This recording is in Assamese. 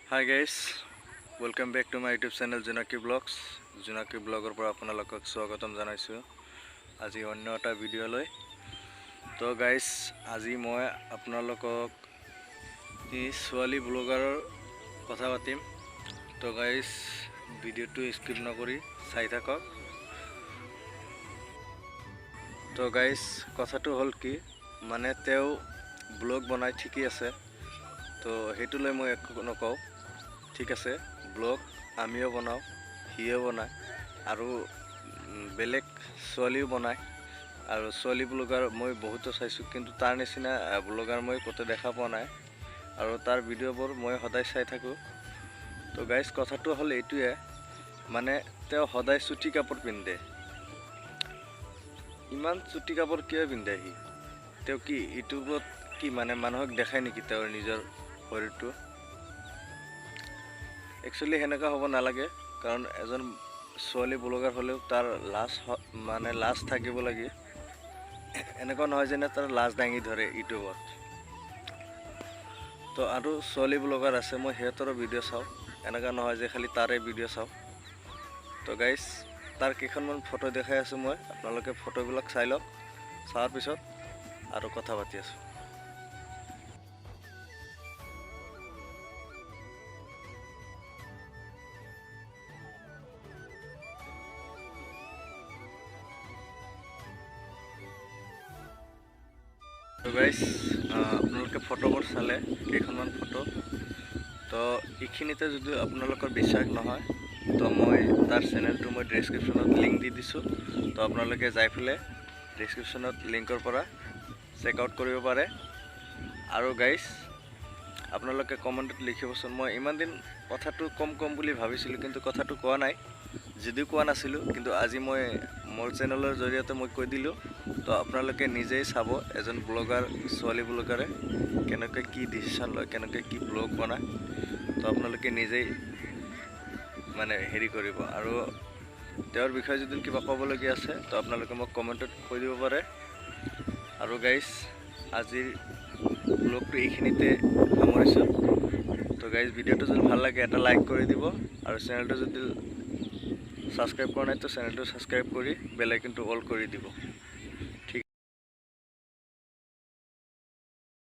Hi guys, welcome back to my YouTube channel JUNAKI Vlogs. JUNAKI Vlogger पर आपनालोকক स्वागतम জানাইছো আজি অন্য এটা ভিডিও লৈ তো গাইস আজি মই आपनालोকক ই সোয়ালি ব্লগাৰৰ কথা পাতিম তো গাইস ভিডিওটো স্কিপ নকৰি চাই থাকক তো গাইস কথাটো হল কি মানে তেও ব্লগ বনাই ঠিকই আছে তো হেতু লৈ মই একো নকও ঠিক আছে ব্লগ আমিও বনাও হিও বনায় আৰু বেলেগ সোয়ালিও বনায় আৰু সোয়ালি ব্লগাৰ মই বহুত চাইছো কিন্তু তাৰ নিচিনা ব্লগাৰ মই কত দেখা পোৱা নাই আৰু তাৰ ভিডিওবোৰ মই সদায় চাই থাকো তো গাইস কথাটো হল এটুয়ে মানে তেও সদায় চুটি কাপোৰ পিন্ধে ইমান চুটি কাপোৰ কিয় পিন্ধে হি তেও কি ইউটিউবত কি মানে মানুহক দেখাই নেকি তেওঁৰ নিজৰ শৰীৰটো एक्चुअली हेनका হ'ব নালাগে কাৰণ এজন সোয়ালি ব্লগাৰ হলেও তাৰ লাজ থাকিব লাগে এনেকা নহয় যে তাৰ লাজ দাঙি ধৰে ইউটিউবত তো আৰু সোয়ালি ব্লগাৰ আছে মই হেতৰ ভিডিও চাও এনেকা নহয় যে খালি তাৰে ভিডিও চাও তো গাইস তাৰ কেইখনমান ফটো দেখাই আছো মই আপোনালোকে ফটোবিলাক চাই লওক চাৱাৰ পিছত আৰু কথা পাতি আছো तो गाइस आपनलोके फटोबर चाले केखनमान फटो तो इखिनिते जदि आपनलोकर বিশ্বাস নহয় तो মই तार चैनलটো মই ডেসক্ৰিপচনত লিংক দি দিছো तो आपनलोके যাই ফেলে ডেসক্ৰিপচনত লিংকৰ পৰা চেক আউট কৰিব পাৰে আৰু গাইস आपनलोके কমেন্টত লিখিবচোন মই ইমান দিন কথাটো কম বুলি ভাবিছিলো কিন্তু কথাটো কোৱা নাই যদি কোৱা নাছিলো কিন্তু আজি মই মোৰ চেনেলৰ জৰিয়তে মই কৈ দিলো তো আপোনালোকে নিজেই চাব এজন ব্লগাৰ সোয়ালি ব্লগাৰে কেনেকৈ কি ডিসিশন লয় কেনেকৈ কি ব্লগ বনায় তো আপোনালোকে নিজেই মানে হেৰি কৰিব আৰু তেওঁৰ বিষয়ে যদি কিবা ক'বলগীয়া আছে তো আপোনালোকে মোক কমেন্টত কৈ দিব পাৰে আৰু গাইস আজিৰ ব্লগটো এইখিনিতে সামৰিছো তো গাইস ভিডিওটো যদি ভাল লাগে এটা লাইক কৰি দিব আৰু চেনেলটো যদি সাবস্ক্ৰাইব কৰা নাই তো চেনেলটো সাবস্ক্ৰাইব কৰি বেল আইকনটো অল কৰি দিব